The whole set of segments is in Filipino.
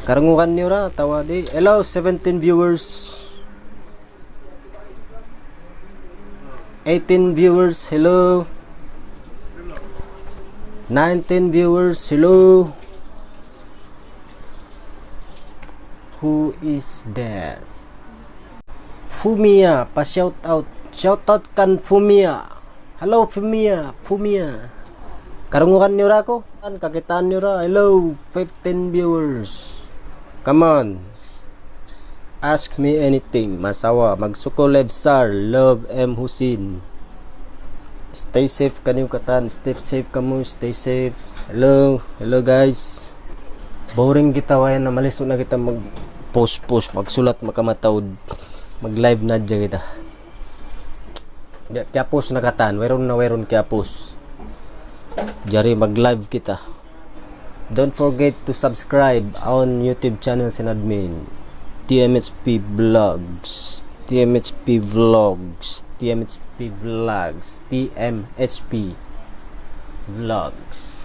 Karangukan niyo ra tawa di. Hello 17 viewers. 18 viewers, hello. 19 viewers, hello. Who is there? Fumia, pa-shout out. Shout out kan Fumia. Hello Fumia, Fumia. Karungukan niyo ra ko. Kakitaan niyo ra. Hello 15 viewers. Come on. Ask me anything. Masawa. Magsuko live sir. Love M. Husin. Stay safe kanyo katan. Stay safe kamo. Stay safe. Hello. Hello guys. Boring kita wayan na maliso na kita mag post. Magsulat makamatawd. Mag live na dyan kita. Kaya post na katan. Weron kaya post. Jari mag live kita. Don't forget to subscribe on YouTube channel sin admin. TMHP Vlogs, TMHP Vlogs, TMHP Vlogs, TMHP Vlogs.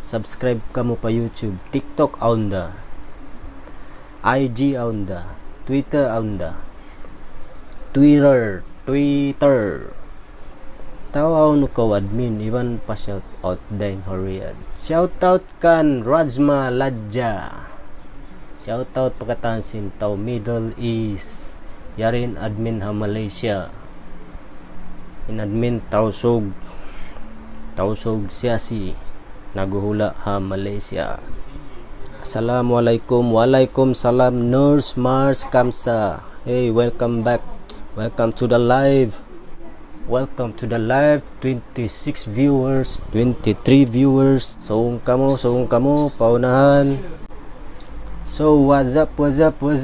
Subscribe kamu pa YouTube, TikTok aunda, IG aunda, Twitter aunda, Twitter. Tawaw no ko admin, iwan pa shout out din Horiad. Shout out kan Rajma Ladja. Shoutout pagkatansin tao Middle East. Yarin admin ha Malaysia. In admin Tausog Siasi. Naguhula ha Malaysia. Assalamualaikum. Walaikum salam. Nurse Mars Kamsa. Hey, welcome back. Welcome to the live. Welcome to the live. 26 viewers, 23 viewers. Soong kamo, paunahan. So what's up 21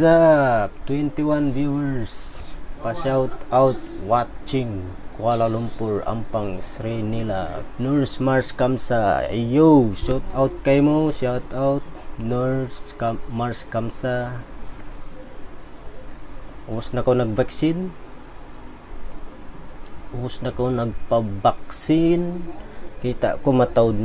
viewers pa-shout out watching Kuala Lumpur Ampang Sri Nila. Nurse Mars Kamsa, yo shout out kay mo, shout out Nurse Mars Kamsa. Ubus na ko nagvaksin, ubus na ko nagpabaksin. Kita ko matawd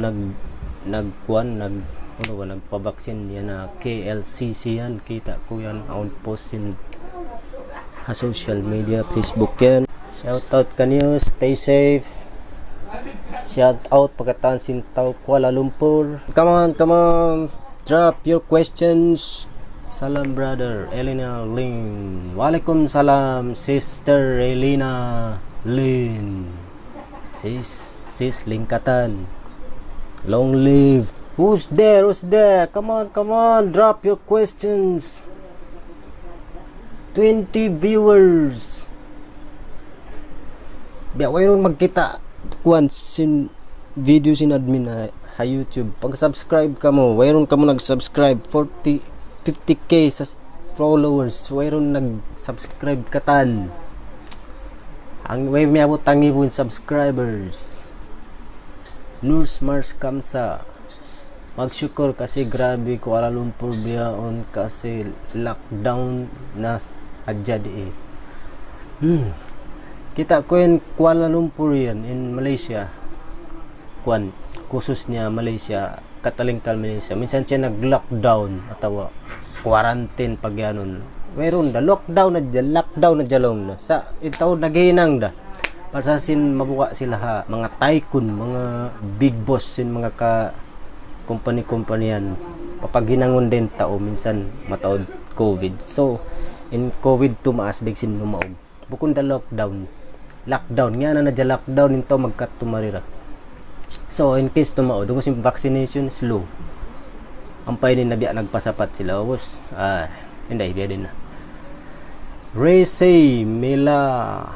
nagpabaksin yan na KLCC yan. Kita ko yan on post in social media, Facebook yan. Shout out kanyo, stay safe. Shout out pagkatansin tao Kuala Lumpur. Come on, drop your questions. Salam brother Elena Lin. Walaikum salam sister Elena Lin. Sis Lingkatan. Long live. Who's there? Come on, drop your questions. 20 viewers. Biya wayron magkita kuan sin video sin admin ha YouTube. Pag subscribe ka mo, wayron ka mo nag-subscribe 50k sa followers. Wayron nag-subscribe katan. Ang way miabot tangibon subscribers. Nurse Mars Kamsa. Magsyukur kasi grabe Kuala Lumpur biyaon kasi lockdown na adya di Kita ko in Kuala Lumpur yan in Malaysia. Kusus niya Malaysia, katalingkal Malaysia. Minsan siya nag-lockdown atawa quarantine pag yanon. Mayroon da lockdown na jalong na. Sa itaw naginang da. Para sin mabuka sila ha, mga tycoon, mga big boss sin mga company yan, papaginangon din tao minsan mataod COVID. So in COVID tumaas dig sin lumaog bukod da lockdown nga na nadya lockdown into magkatumarira. So in case tumaod kung sin vaccination slow ampay din nabiya nagpasapat sila ubos hindi biya din na Raysay Mila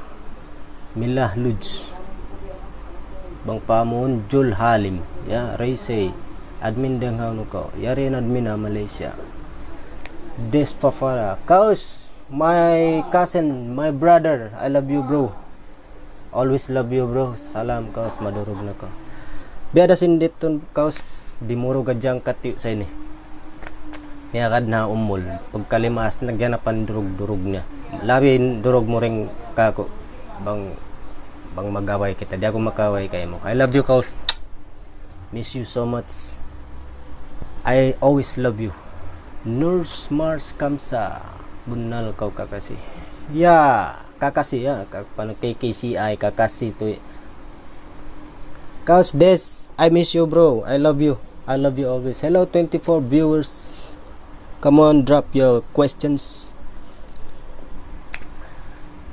Luj Bang Pamon Jul Halim ya Raysay admin deng hanu ko yari admin na Malaysia. Des Fafara Kaus, my cousin, my brother, I love you bro, always love you bro. Salam Kaus, madurog na ko biada sinditon Kaus dimuro gadyang katiyo sa ini miyakad na umol pagkalimas nagyanapan durog niya labi durog mo ring kako bang magaway kita di ako makaway kay mo. I love you Kaus, miss you so much. I always love you. Nurse Mars Kamsa bunal kau kakasi ya kakasi ya paano KKCI kakasi to Kaus Des I miss you bro I love you always. Hello 24 viewers, come on drop your questions.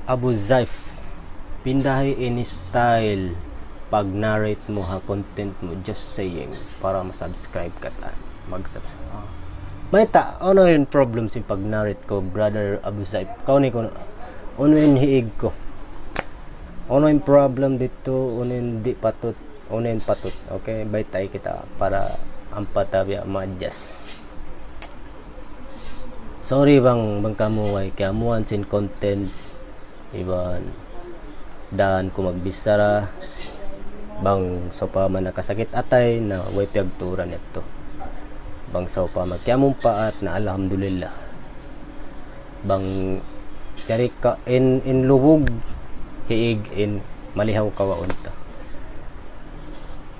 Abu Zaif, pindahi any style pag narrate mo ha content mo, just saying para ma-subscribe ka ta mag-subscribe. May ta ano yung problem si pag narrate ko brother Abu Zaif, kauni ko ano yung hiig ko, ano yung problem dito, ano yung di patut, ano yung patut. Okay, baytay kita para ang patabya ma-adjust. Sorry bang kamuway kaya muan sin content iban daan ko magbisara bang so pa man nakasakit atay na way pagturan ito bang so pa magkiamong paat na alhamdulillah bang kari ka in lubog hiig in malihaw kawaunta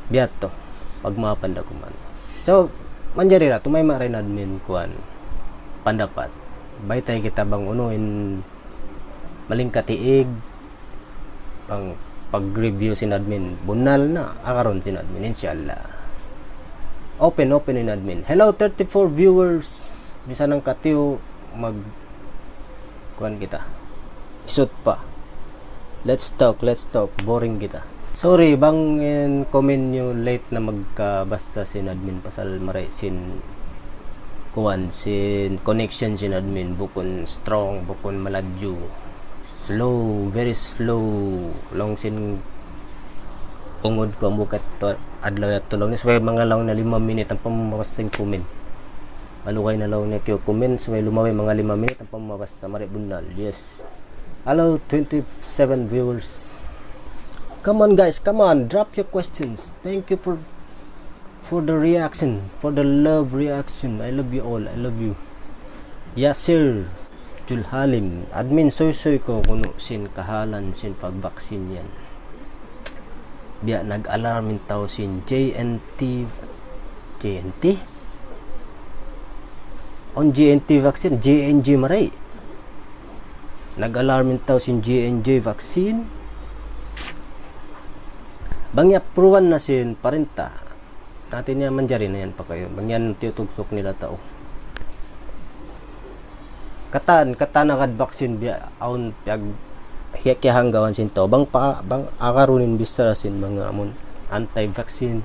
biat to pagmapanda ko man so manjari ra tumay ma rin admin kuan pandapat baytay kita bang unuin maling katiig ang pag-review sin admin bunal na akaron sin admin inshallah open in admin. Hello 34 viewers, bisan ang katiw mag kuan kita isut pa, let's talk boring kita. Sorry bang in comment nyo late na magkabasa sin admin pasal maray sin kuan sin connection sin admin bukon strong bukon maladyo slow, very slow long sin ungod ko bukat to adlaw at tulong ni so mga lang na 5 minute ang pamabasa comment malukay na lang na kyo comment so lumaway mga 5 minute ang pamabasa mari bunal. Yes, hello 27 viewers, come on guys, come on drop your questions. Thank you for the reaction, for the love reaction. I love you all, I love you. Yasir Jul Halim, admin soy ko kuno sin kahalan sin pagvaksin yan. Biya nag-alarmin tao sin JNT on JNT vaccine, JNJ maray. Nag-alarmin tao sin JNJ vaccine. Bangya pruwan na sin parinta. Natin niya manjari na yan pa kayo. Bangyan tiutugsok nila tao. Katan agad vaccine biya aun pag hanggawan sin to bang akarunin bisara sin mga amon anti-vaccine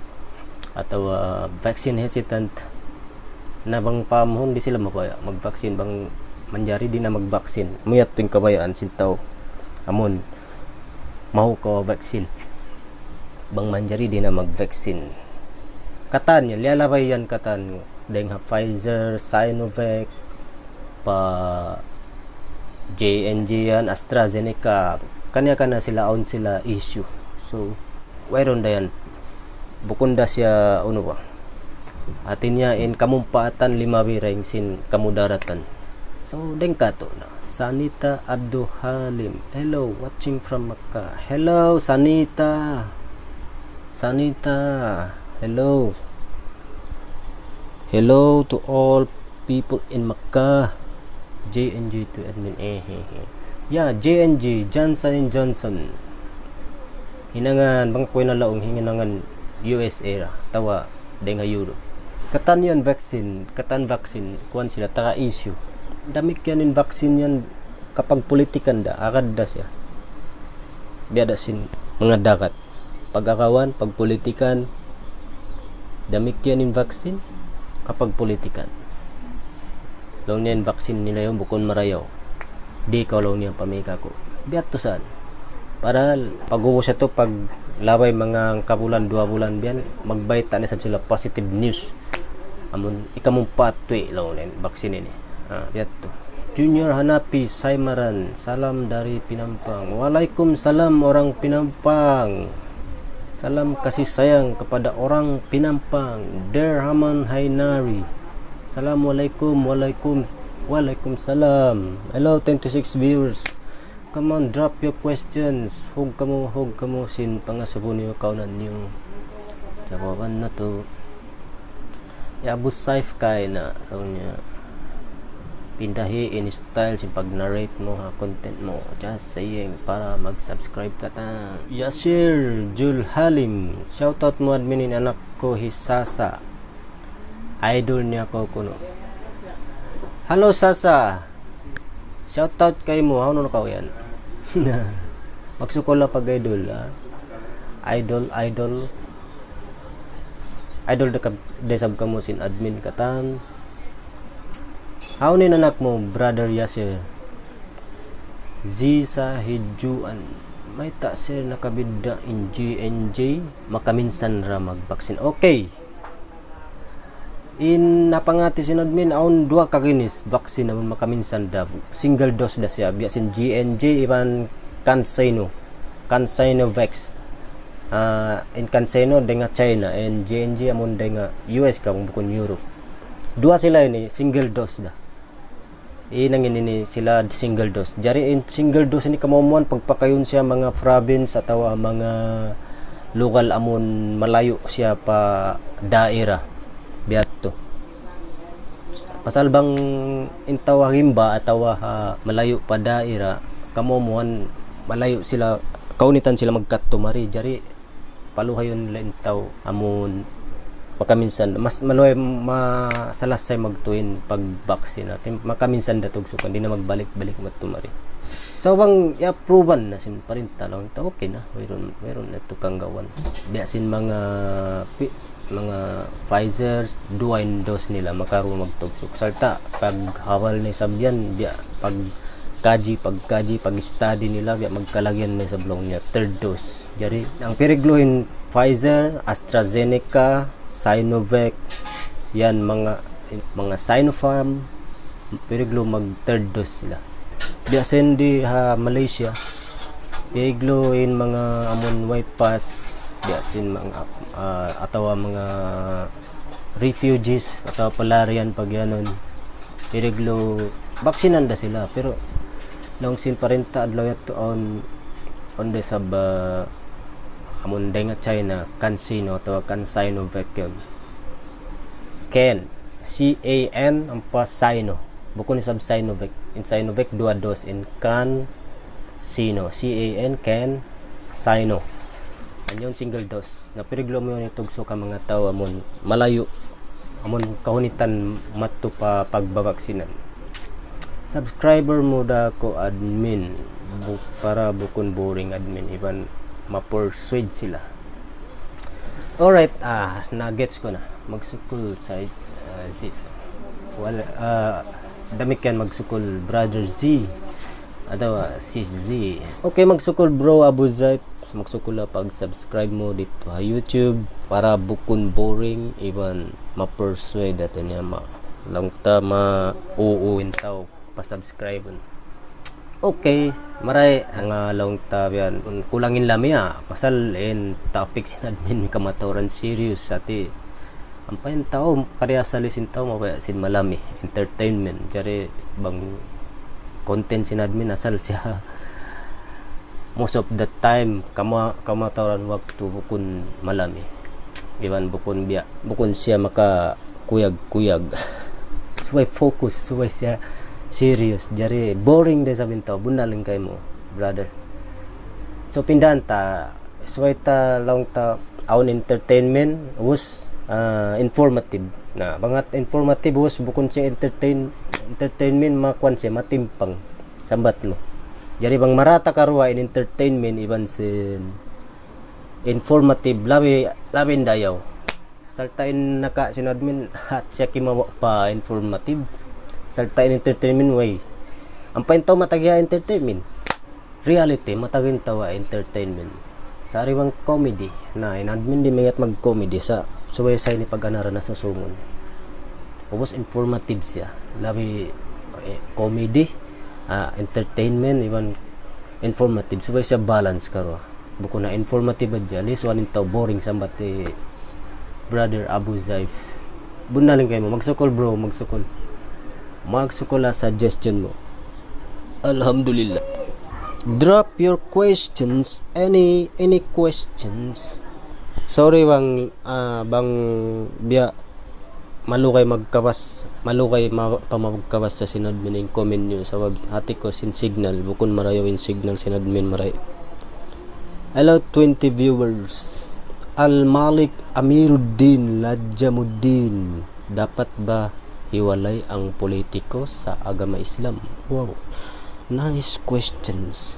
atau vaccine hesitant na bang pamhon di sila mapaya mag-vaccine bang manjari di na mag-vaccine muyat ting kabayaan sin tao amon mahu ko vaccine bang manjari di na mag-vaccine katan yan lialabay yan katan deng ha Pfizer, Sinovac pa JNJ yan, AstraZeneca kanya sila on sila issue. So wayron da yan bukunda siya ano ba atin niya in kamumpaatan 5 birang sin kamudaratan. So deng kato na Sanita Abdul Halim, hello watching from Makkah. Hello Sanita hello to all people in Makkah. JNJ to admin yeah JNJ Johnson & Johnson hinangan bang koy na laong hinangan USA ra tawa deng Euro katan yan vaccine kuan sila taka issue damik yan in vaccine yan kapag politikan da akad da siya biada sin mga dakat pag-akawan pag politikan damik yan in vaccine kapag politikan long niyan vaccine nila yung bukon marayaw di ka long niyan pamika ko biat to saan para pag-ubo siya to pag labay mga kabulan 2 bulan biyan magbayta na sab sila positive news amon ikamong patwi long niyan vaccine ni biat to. Junior Hanapi Saimaran, salam dari Pinampang. Waalaikumsalam orang Pinampang, salam kasih sayang kepada orang Pinampang. Derhaman Hainari, assalamualaikum. Waalaikumsalam. Hello 26 viewers, come on drop your questions. Hug kamo sin pangasubon niyo kaunan niyo jawaban na to ya Abu Saif kay na niya pindahi in style si pag narrate mo ha content mo, just saying para mag-subscribe ka ta. Yasir Jul Halim, shoutout mo adminin anak ko Hisasa, idol niya ko kuno. Hello Sasa, shoutout kay mo, ano ka yan? Magsukol na pag idol ha? idol desab ka mo sin admin katan. How ni anak mo brother Yasir Zisa Hijuan, may ta sir nakabidda in GNJ makaminsan ra magbaksin. Okay, in napangati sin admin aun dua ka ginis vaksin naman makaminsan da single dose da siya biya sin GNJ iban Cansinovax. In Cansino denga China and JNJ amon denga US ka bukon Europe. Dua sila ini single dose da. Inang ini sila single dose. Jari in single dose ini kamomuan pagpakayon siya mga province atau mga lokal amon malayo siya pa daerah. Biadto. Pasal bang intaw himba atau malayo pa daerah kamomuan malayo sila kaunitan sila magkatumari jari paluhayon nila intaw amon makaminsan mas maluhay masalasay magtuin pagbaksin natin makaminsan datog sukan di na magbalik-balik matumari. So bang i-approvean na sin parinta lang ito okay na mayroon na ito kang gawan biasin mga Pfizer's duain dose nila makaroon magtugsok salta pag hawal ni sabyan biya pag study nila biya magkalagyan na sa blong niya third dose. Jari ang pirigluhin Pfizer, AstraZeneca, Sinovac, yan mga Sinopharm, piriglo mag third dose sila. Biasin di Malaysia, pirigluhin mga amon way pass, biasin mga atawa mga refugees atau pelarian pag yanon, piriglo baksinan da sila pero long sin parenta adlaw to on the sab amon denga China Cansino atau Cansinovac yun. CAN ang pa Sino bukod ni sab Sinovac in Sinovac 2 dos in Cansino CAN Sino anyon single dose na piriglo mo yun itugso ka mga tao amon malayo amon kahunitan matto pa pagbabaksinan. Subscriber mo da ko admin para bukon boring admin iban ma-persuade sila. Alright, na-gets ko na. Magsukol sa damit yan magsukol brother Z atau sis Z. Okay, magsukol bro Abu Zaip. Magsukol na pag-subscribe mo dito sa YouTube para bukon boring iban ma-persuade ato niya lang ta ma-uuwin tao pa-subscribe. Okay, maray ang long tabian kulangin lami pasal in topic sin admin kamatoran serious ati ampayan tao karya salisin tao mapaya sin malami entertainment jari bang content sin admin asal siya most of the time kamatoran waktu bukun malami iban bukun siya maka kuyag suway focus suway siya serious jari boring de sabin tao bunaling kay mo brother. So pindahan ta suway ta lang ta aun entertainment was informative na bangat informative was bukon siya entertainment makwan siya matimpang sambat mo jari bang marata karuwa in entertainment iban sin informative labin dayaw saltain naka sinadmin at siya kimawa pa informative saltain entertainment way ang paintaw matagya entertainment reality matagin tawa entertainment sa ariwang comedy na inadmin di mayat mag comedy sa suwaysay ni pag-anara na sa sungon ubos informative siya labi comedy entertainment even informative suway siya balance karo buko na informative adya lis wanin taw boring sambat brother Abu Zaif bunaling kayo mo magsukol bro magsukol suggestion mo. Alhamdulillah. Drop your questions, any questions. Sorry bang biya pamagkawas sa sinadmin in comment nyo sa hati ko sin signal bukon marayo in signal sinadmin maray. Hello 20 viewers. Al Malik Amiruddin Lajamuddin, dapat ba hiwalay ang politiko sa agama Islam? Wow, nice questions.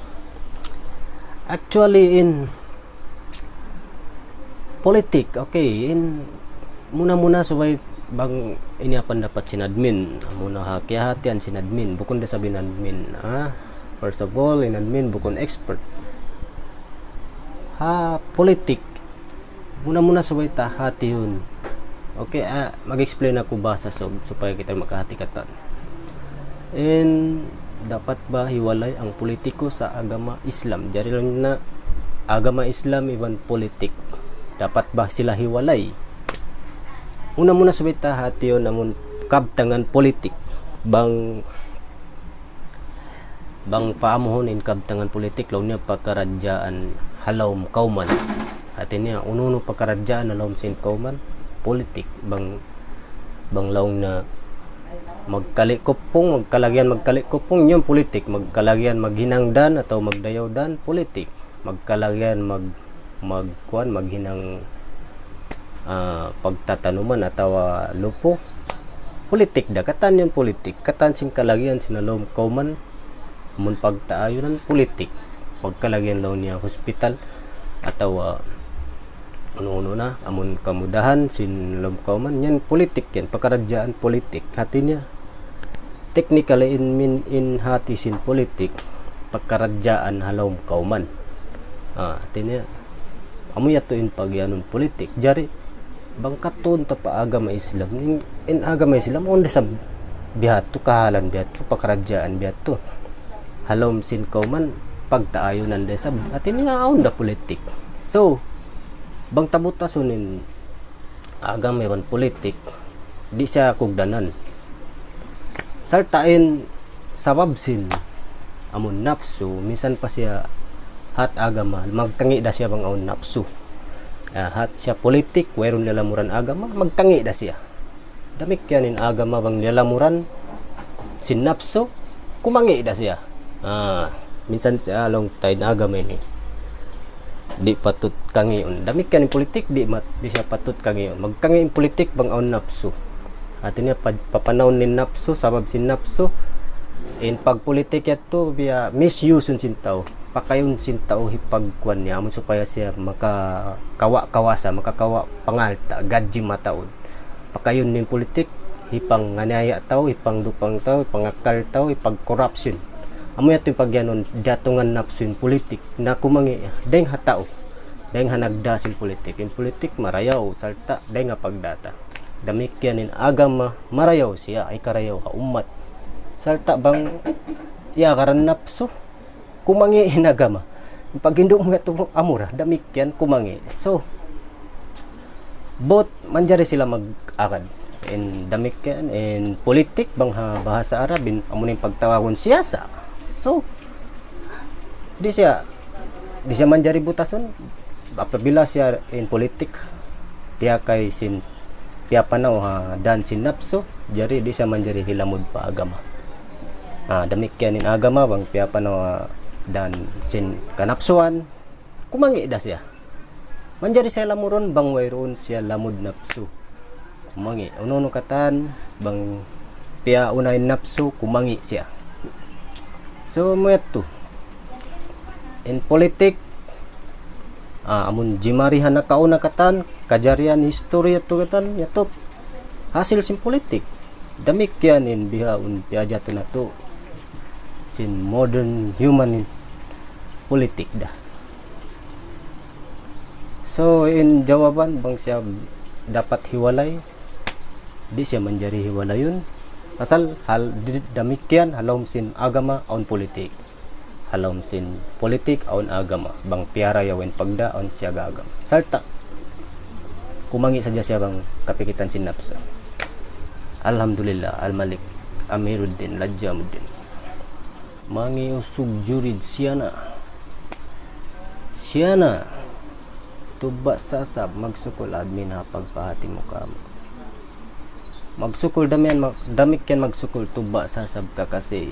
Actually in politik, okay, in muna subay bang iniapan dapat sinadmin muna hati-hatian sinadmin bukon da sabi admin first of all in admin bukon expert politik muna subay ta hati yun. Okay, mag-explain ako basa supaya kita makahati katan. And dapat ba hiwalay ang politiko sa agama Islam? Jari lang na agama Islam iban politik, dapat ba sila hiwalay? Muna subita hati yun namun kabtangan politik bang paamuhonin kabtangan politik law niya pagkaradyaan halawm kauman hati niya ununo pagkaradyaan halawm sin kauman politik bang law na magkalagyan magkalikupong yung politik, magkalagyan maghinangdan atau magdayawdan politik, magkalagyan maghinang pagtatanuman atau lupo politik da katan yung politik katan sing kalagyan sinalom kauman mun pagtaayunan politik pagkalagyan law niya hospital atau ano na amun kamudahan sinalom kauman yan politik yan pagkaradyaan politik hati niya technically in hati sin politik pagkaradyaan halawm kauman hati niya amu yatuin pagyanon politik jari bangkaton ta pa agama Islam in agama Islam onda sa bihato kahalan bihato pagkaradyaan bihato halom sin kauman pagtaayunan de sab atin nga onda politik. So bang tabutasunin agama yon politik di siya kugdanan saltain sababsin amon nafsu minsan pa siya hat agama magtangi da siya bang aon nafsu hat siya politik wayron nilalamuran agama magtangi da siya damik yanin agama bang nilalamuran sin nafsu kumangi da siya minsan siya long tayo agama ini di patut kangion damik yanin politik di siya patut kangion magtangi in politik bang aon nafsu atin niya papanahon ni nafsu sabab sin nafsu in pagpolitik yato biya misuse sin tao pakayon sin tao hipagkuan niya amon supaya siya makakawa pangalta gadji mataon pakayon nin politik hipang nganaya tao hipang dupang tao pangakal tao hipag corruption amo yato yung pagyanon datungan napsun politik na kumangi deng hatao deng hanagda sin politik in politik marayaw salta deng nga pagdata damikyan in agama marayaw siya ay karayaw ka umat salta bang karan napso kumangi hinagama pag hindi mo ito amura damikyan kumangi so both manjari sila mag-akad in damikyan in politik bang bahasa Arabin amunin pagtawagon siyasa so di siya manjari butason apabila siya in politik piya kay sin piya panaw dan sin napso jari di siya manjari hilamod pa agama damikyan in agama bang piya panaw dan sin kanapsuan kumangi da siya manjari siya lamuron bang wayroon siya lamod napsu kumangi uno katan bang piya unahin napsu kumangi siya so meto in politik amun jimarihan na kauna katan kajarian history to katan yato hasil sin politik damikyan in bihaun piajato na to sin modern human politik dah. So in jawaban bang siya dapat hiwalay di siya manjari hiwalayon asal hal demikian halom sin agama on politik halom sin politik on agama bang piara yawen pagda on siya agama salta kumangi saja siya bang kapikitan sin nafsu. Alhamdulillah Al Malik Amiruddin Lajamuddin mangi usub jurid siana tuba sasab magsukol admin ha pagpahati mo kamo magsukol damian damik yan magsukol tuba sasab ka kasi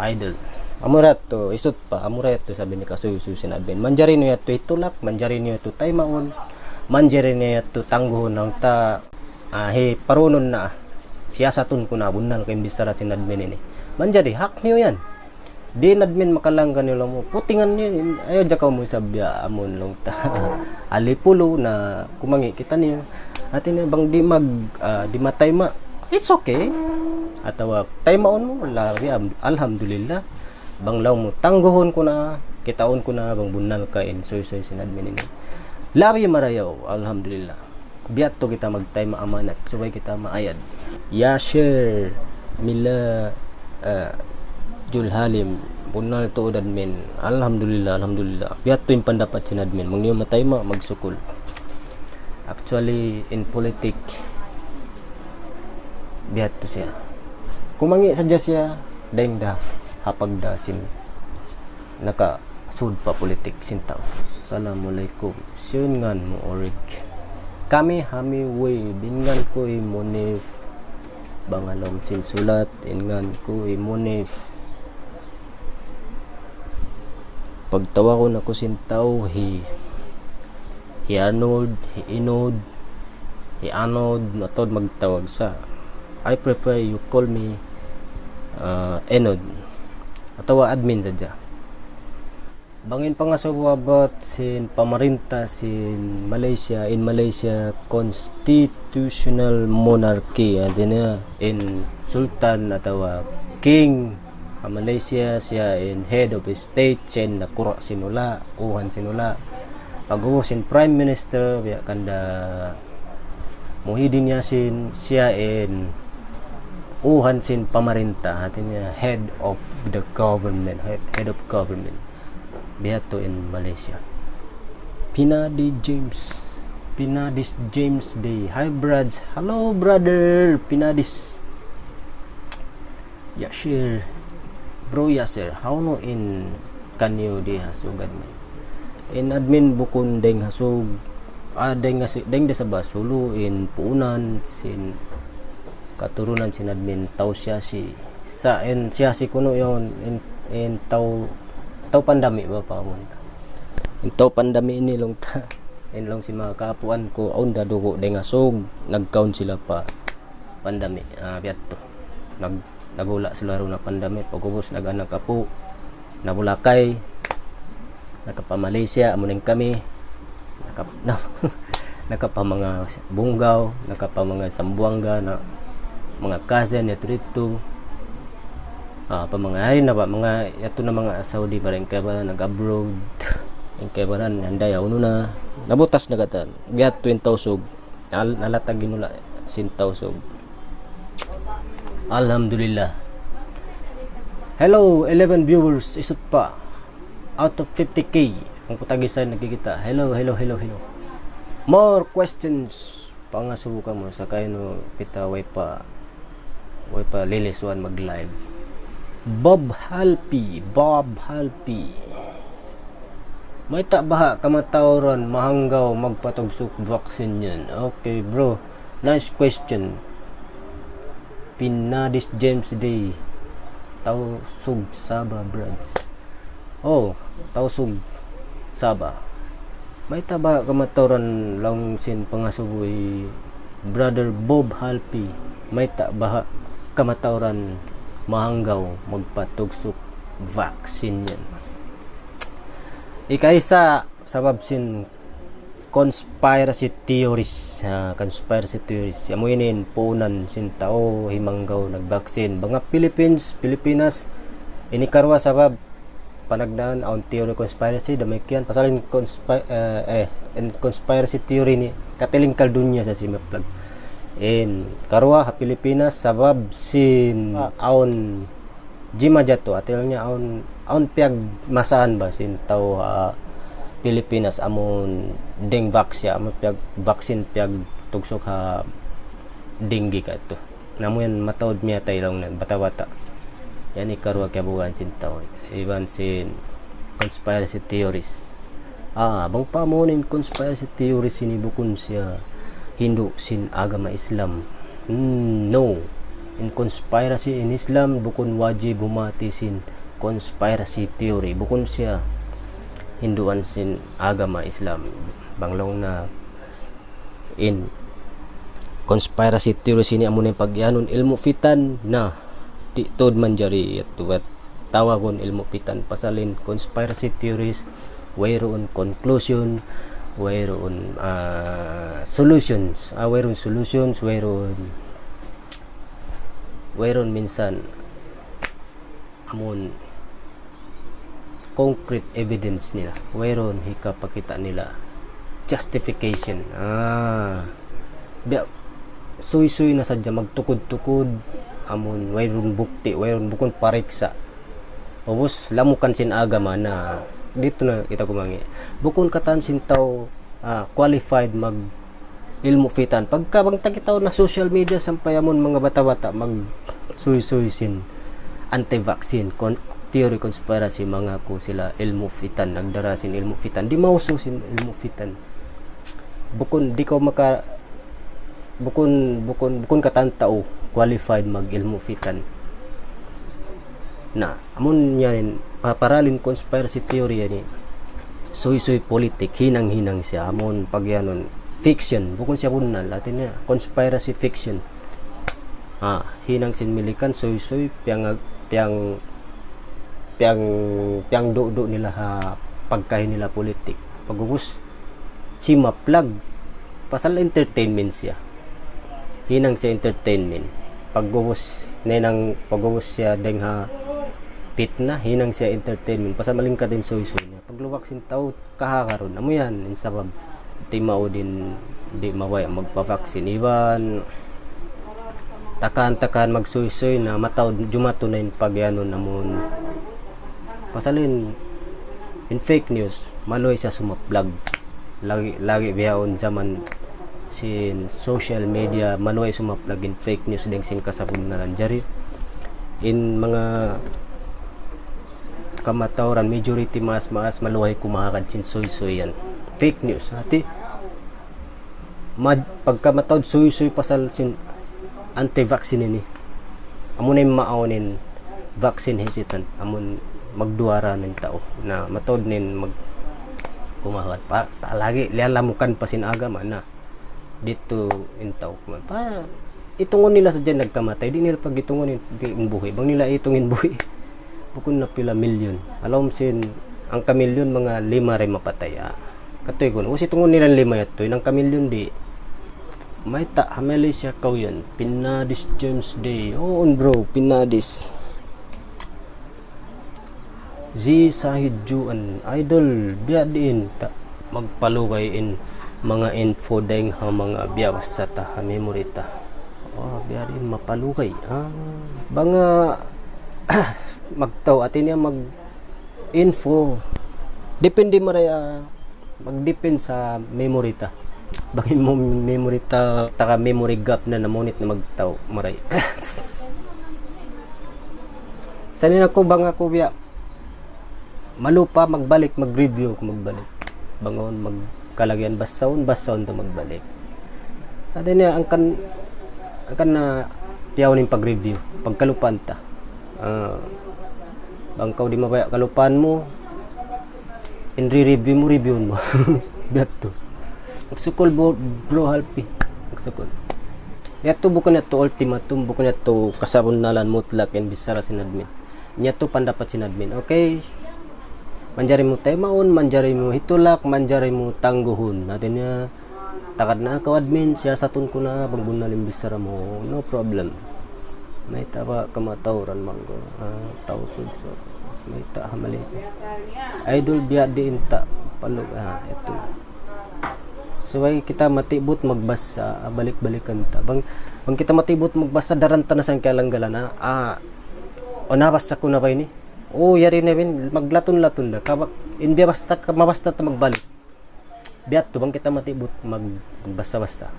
idol amurat to isut pa amurat to sabi ni kasuyo-suyo sinadmin manjari niya to itulak manjari niya to taymaon manjari niya to tangguhon ng ta he parunon na siyasatun ko na bunal kay bisara sinadmin ini manjari hak niyo yan di nadmin makalanggan nila mo putingan niyo ayo jakaw mo sabya amon long ta alipulo na kumangi kita niyo atin bang di matay ma it's okay atawa taymaon mo lagi alhamdulillah bang law mo tangguhon ko na kitaon ko na bang bunal ka in soy sinadmin ini labi marayaw alhamdulillah biat to kita magtay maamanat subay kita maayad Yasher Mila Jul Halim bunal to admin alhamdulillah biat to yung pandapat sinadmin mong niyo matay ma magsukol actually in politics biat to siya kumangi sadya siya daing da hapag da sin naka sud pa politik sintaw assalamualaikum siungan mo orig kami way bingan ko imonif bangalom sin sulat ingan ko imonif pagtawa ko na ko sintaw hi Arnold hi Inod hi Anod natod magtawag sa I prefer you call me Enod atawa admin sadya bangin pa nga sa about sin pamarinta sin Malaysia in Malaysia constitutional monarchy adina in sultan atawa king Malaysia siya in head of state sin nakura sinula uhan sinula pag-uwo sin prime minister biya kanda Muhyiddin Yassin siya in uhan sin pamarinta atin niya head of government biyato in Malaysia Pinadis James Day hi brads hello brother Pinadis Yasir bro Yasir how no in kanyo di hasugan man in admin bukon deng hasug deng sa basulo in puunan sin katurunan sin admin taw siya si sa in siya si kuno yon in taw pandami ba pa mo in taw pandami ini long ta in long si mga kaapuan ko aun dadugo deng hasug nagkaon sila pa pandami biat to nagula sila ro na pandami pagubos nag-anak apo nabulakay nakapa Malaysia amuning kami nakapa mga Bungaw nakapa mga Sambuanga na mga cousin ya trito pa mga hari na ba mga yato na mga Saudi pa rin kaya ba nag-abroad yung kaya ba handay uno na nabutas na gatan biat 20 sug nalatag ginula sintaw sug alhamdulillah hello 11 viewers isut pa out of 50k ang putagisan nagkikita hello more questions pangasubukan mo sa kayo no kita way pa liliswan mag live Bob Halpi may tabaha kamatawran mahanggaw magpatugsok vaccine yan okay bro nice question Pinadis James Day Tausug Sabah brads Tausug Sabah may taba kamatawran lang sin pangasuboy brother Bob Halpi may tabaha kamatawran mahanggaw magpatugsok vaccine yan ikaisa sabab sin conspiracy theories amo inin puunan sin tao himanggaw nagvaccine mga Pilipinas inikarwa sabab panagdaan ang theory conspiracy damay kiyan pasalin conspiracy theory ni katilingkal dunya sa simaplag in karwa ha Pilipinas sabab sin aon jima jato atil nya aon piag masaan ba sin tao Pilipinas amon deng vaksya amon piag vaccine piag tugsok ha dengue ka ito namo yan matawad miya tayo lang na bata yan ikarwa kaya buwan sin tao iban sin conspiracy theories bang pamunin conspiracy theories sinibukon siya Hindu sin agama Islam No. In conspiracy in Islam, bukun wajib humati sin conspiracy theory. Bukun siya Hinduan sin agama Islam. Banglong na in conspiracy theory sini amun yung pagyanon ilmu fitan na di tod man jari at tawagon ilmu fitan pasalin conspiracy theories wayroon conclusion wayroon solutions wayroon minsan amun concrete evidence nila wayroon hikapakita nila justification suy-suy na sadya magtukod-tukod amun wayroon bukti wayroon bukon pariksa ubos lamukan sin agama na dito na kita kumangi bukon katan sin taw qualified mag ilmu fitan pagka bang takitaw na social media sampay amon mga bata-bata mag suy-suy sin anti-vaccine theory conspiracy mga ko sila ilmu fitan nagdara sin ilmu fitan di mauso sin ilmu fitan bukon di ko maka bukon katantao qualified mag ilmu fitan na amon yan paparalin conspiracy theory yani suy-suy politik hinang-hinang siya amon pagyanon fiction bukon siya bunal atin niya conspiracy fiction hinang sin milikan suy-suy piang do nila pagkain nila politik pagubos si maplag pasal entertainment siya hinang siya entertainment pagubos siya deng pitna hinang siya entertainment pasal malingkat din suy-suy niya pagluwak sin tao kahakaron amo yan insabab di mao din di maway magpa-vaccine iban takan magsuy-suy na mataw jumato na yung pagyanon namon pasalin in fake news maloy siya sumaplag lagi biyaon zaman sin social media maloy sumaplag in fake news ding sin kasabun na jari in mga kamatawran majority mas maluhay kumakad sin suy-suy yan fake news ati pagkamatawd suy-suy pasal sin anti-vaccine ni amon ay maawnin vaccine hesitant amon magduara ng tao na matod nin mag kumawat pa lagi lialamukan pa sin agama na dito in tao pa itungon nila sa dyan nagkamatay di nila pag itungon in buhay bang nila itungin buhay bukon na pila milyon alam sin ang kamilyon mga 5 rin mapatay katoy ko kasi itungon nila 5 yato ng kamilyon di may Malaysia kaw yan Pinadis James Day bro Pinadis Z Sahid Juan idol biya diin magpalugay in mga info deng mga biyawas sa ta memorita biya diin mapalugay banga magtaw atin niya mag info depende maraya magdepend sa memorita bangin mo memorita taka memory gap na namunit na magtaw maray sanin ako bang ako biya malupa magbalik mag-review magbalik bangon magkalagyan basaon to magbalik at niya ang kan na piyaw ning pag-review pagkalupan ta bangkaw di mabaya kalupan mo in re-review mo reviewon mo beto magsukol bro halpi magsukol yato bukon na to ultimatum bukon na to kasabon nalan mutlak and bisara sinadmin niya to pandapat sinadmin okay manjari mo taymaon manjari mo hitulak manjari mo tangguhon natin niya takad na ako admin siya satun ko na bangbunal imbisara mo no problem may tawa kamatawran manggo tawsud so may ta Malaysia idol biya di inta palug ito so ay kita matibot magbasa balik-balikan ta bang kita matibot magbasa daranta na sang kalanggalan nabasa ko na ba ini yari na bin maglaton-laton da kabak hindi basta mabasta ta magbalik biat to bang kita matibot magbasa-basa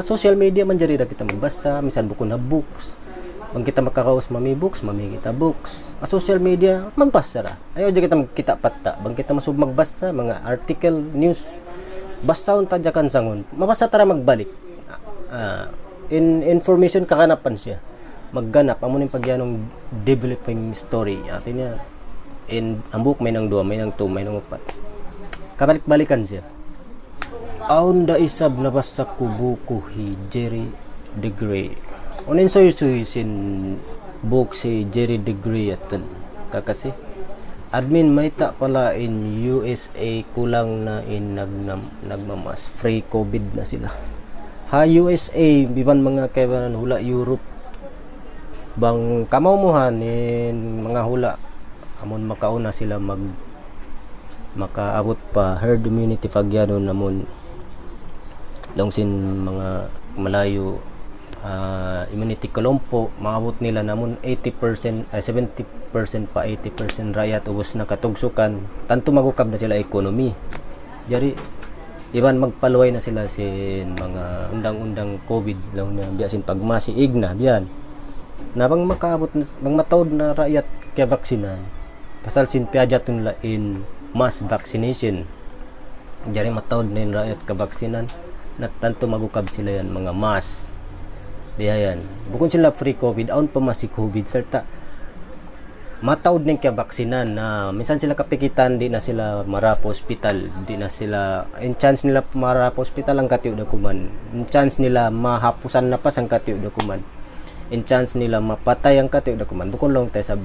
social media man jari da kita magbasa misan bukon na books bang kita makakaus mami kita books social media magbasa ra ayaw kita magkita patta bang kita masub magbasa mga article news basta unta jakan sangon mabasa tara magbalik in information kakanapan siya magganap amo ning pagyanong developing story atin niya in ang book may nang 2 may nang 2 may nang 4 kabalik-balikan siya aunda isab nabasa ko buko hi Jerry DeGray unin soy sin book si Jerry DeGray aton kakasi admin may ta pala in USA kulang na in nagmamas free COVID na sila ha USA biban mga kaibanan hula Europe bang kamawmuhan in mga hula amon makauna sila makaabot pa herd immunity pagyanon namon longsin mga malayo immunity kolompo maabot nila namon 80% 70% pa 80% rayat ubos na katugsukan tanto magukab na sila ekonomi jari iban magpaluway na sila sin mga undang-undang COVID lang na biyasin pagmasiig na biyan na bang makaabot bang matawd na rakyat kaya vaksinan pasal sin piajaton la in mass vaccination jari matawd na in rakyat ka vaksinan na tanto magukab sila yan mga mass diyan bukod sila free COVID aun pa mas COVID serta matawd ning kaya vaksinan na minsan sila kapikitan di na sila marapo hospital di na sila in chance nila marapo hospital ang katiyo dokuman in chance nila mahapusan na pas ang katiyo dokuman in chance nila mapatay ang katiyo dokuman bukod lang tayo sa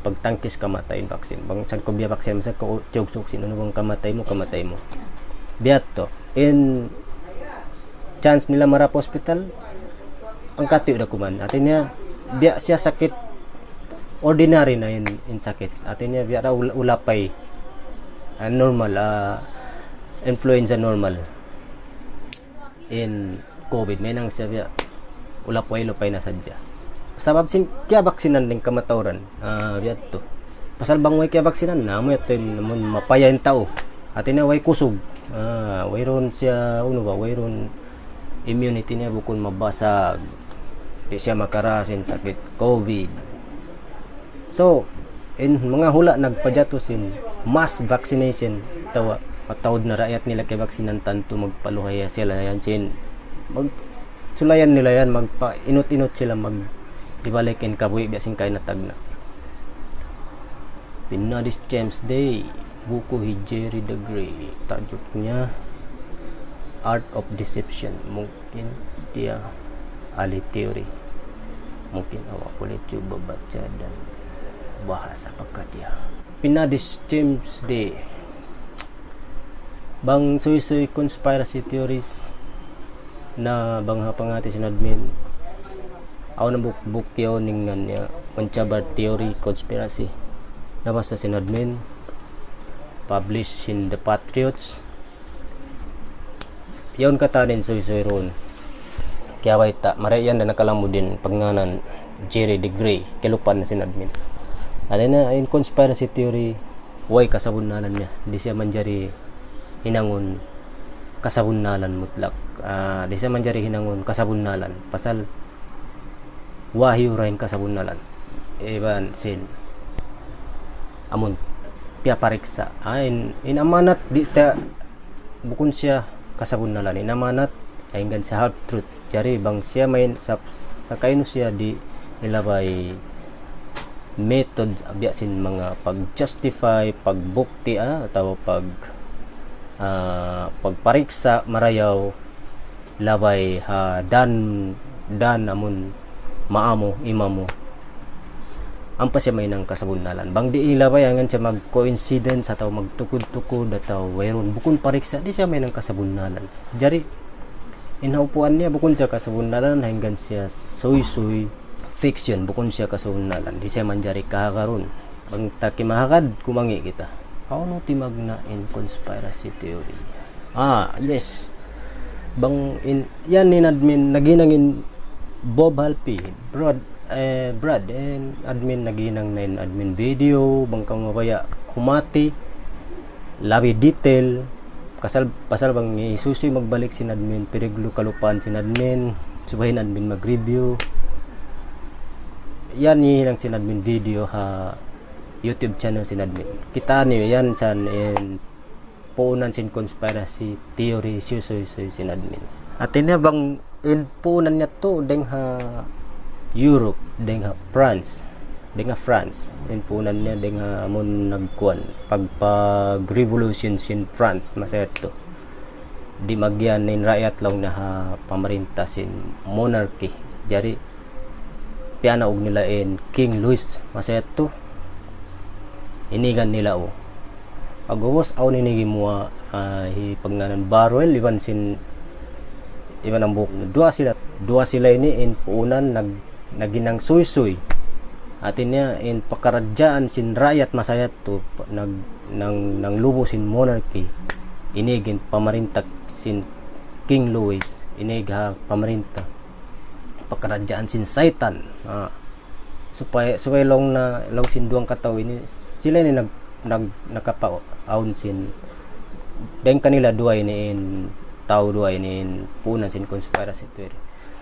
pagtangkis kamatay in vaccine bang san ko biya vaccine sa ko tiyogsok sino bang kamatay mo biat to in chance nila marapo hospital ang katiyo dokuman atin niya biya siya sakit ordinary na in sakit atin niya biya ulapay normal influenza normal in COVID may nang siya biya ulapay na sadya sabab sin kaya vaksinan ning kamatawran biya to pasal bang way kaya vaksinan na mo ito naman mapayain tao atin na way kusog wayron siya wayron immunity niya bukod mabasag di siya makarasin sakit COVID so in mga hula nagpadyatosin mass vaccination tawa patawad na rakyat nila kay vaksinan tanto magpaluhaya sila yan sin sulayan nila yan magpa inot-inot sila ibalikin kabuhi biyasin kay natagna Pinadis James Day buku hi Jerry DeGray tajuk niya Art of Deception mungkin dia ahli teori mungkin awak boleh coba baca dan bahas apakah dia Pinadis James Day bang suy-suy conspiracy theories na bang hapangati sinadmin aw na bukyo ning niya mencabar teori konspirasi nabasa sinadmin published in the Patriots yon kata din suy-suy ron kaya way ta marayan na nakalamu din pagnganan Jerry DeGray kilupan na sinadmin alin na in conspiracy theory way kasabunalan niya di siya manjari hinangon kasabunalan mutlak di siya manjari hinangon kasabunalan pasal wahyu rain kasabunalan iban sin amon pia pariksa in amanat di ta bukun siya kasabunalan in amanat hinggan sa half truth jari bang siya main sa kaino siya di ilabay method abyasin mga pag-justify pagbukti atau pagpariksa marayaw labay dan amon maamo imamo ampa siya may nang kasabunalan bang di ilabay angan siya mag coincidence atau magtukod-tukod atau wayron bukun pariksa di siya may nang kasabunalan jari inaupuan niya bukun siya kasabunalan hanggang siya soy fiction bukun siya kasabunalan di siya manjari kahakaron bang takimahakad kumangi kita no timagna in conspiracy theory yes bang yan ni admin naginangin Bob Halpi Brad and admin naginang na admin video bangkang mabaya humati labi detail pasal bang isusoy magbalik sin admin periglo kalupan sin admin subahin admin mag-review yan ni lang sin admin video YouTube channel sin admin kita niyo yan san in puunan sin conspiracy theory susoy sin admin at ini bang in punan niya to dengha Europe, dengha France, in punan niya dengha amon nagkuan pag revolution sin France masayat to di magyan nin rakyat lang na pamarinta sin monarchy. Jadi piana og nila in King Louis masayat to inigan nila o pagwas aw ninigi mo panganan Barwell iban ang buhok dua sila ini in puunan naginang suy atin niya in pakaradyaan sin rakyat masayat to nang lubo sin monarchy inigin pamarinta sin King Louis inig pamarinta pakaradyaan sin Satan supaya long sin duang kataw ini sila ni nakapaon sin deng kanila dua ini in tao dua ini in punan sin conspiracy theory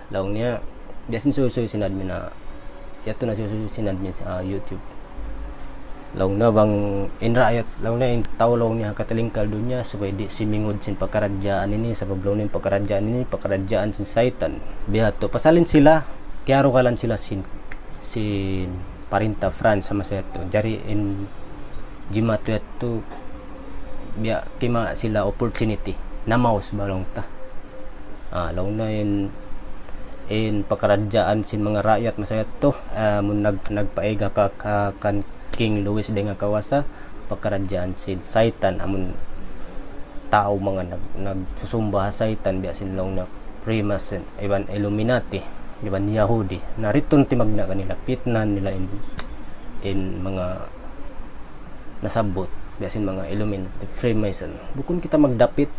laong niya biasin susuy sin admin na yato na susuy sin admin sa YouTube laong na bang in rakyat laong na in tao laong niya katalingkal doon niya so di simingod sin pagkaradyaan ini sa pablaw nin pagkaradyaan sin Satan bihato pasalin sila kaya kalan sila sin parinta France sama sa ito jari in jimato ito biya kima sila opportunity na mouse balong ta laong na in pagkaradyaan sin mga rakyat masaya to mun nagpaega kan King Louis de nga kawasa pagkaradyaan sin Satan amon tao mga nagsusumba sa Satan biya sin laong na Freemason iban Illuminati iban Yahudi nariton timagna kanila pitnan nila in mga nasabot biasin mga Illuminati Freemason bukon kita magdapit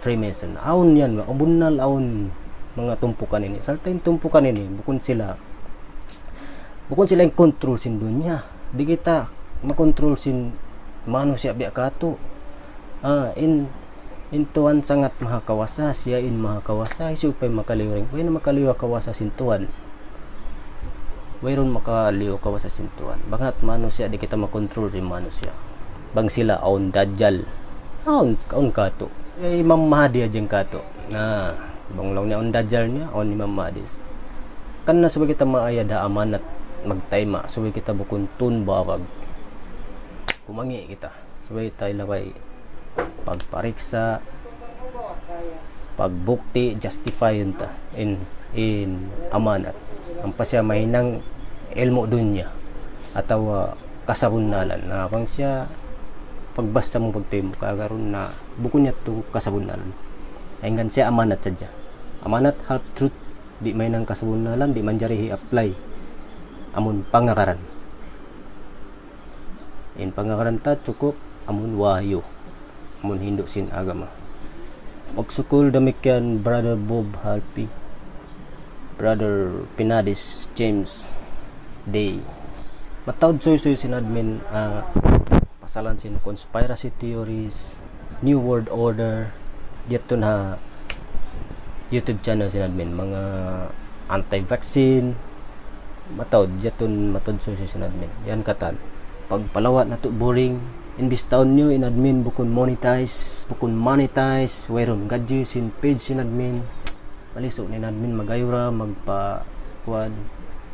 Freemason aon yan abunal aon mga tumpukan ini saltain tumpukan ini bukon sila yung control sin dunya di kita makontrol sin manusia biya kato in tuan sangat mahakawasa siya in mahakawasa supay makaliwring way na makaliwa kawasa sin tuan wayron makaliwa kawasa sin tuan bangat manusia di kita makontrol sin manusia bang sila aon dajjal aon kato Imam Mahdi ajeng kato bang lang niya on dajjal niya on Imam Mahdi kan na subay kita maayad amanat magtayma subay kita bukun tun bawag kumangi kita subay tayo laway pagpariksa pagbukti justify yun ta in amanat ang pasya mahinang ilmo dunya atawa kasabunalan na bang siya pagbasta mo pagtuyo mo kagaron na bukon niya to kasabunalan aygan siya amanat sadya amanat half truth di may nang kasabunalan di man jari apply amon pangakaran in pangakaran ta cukup amon wahyo amon hindo sin agama magsukol damikian Brother Bob Halpi Brother Pinadis James Day matawd soy sin admin pasalan sin conspiracy theories New World Order dito na YouTube channel sin admin mga anti-vaccine matawd soy sin admin yan katan pagpalawat na to boring imbis taon nyo in admin bukon monetize wayron gadyo sin page sin admin malisok ni admin magayura magpa-kuan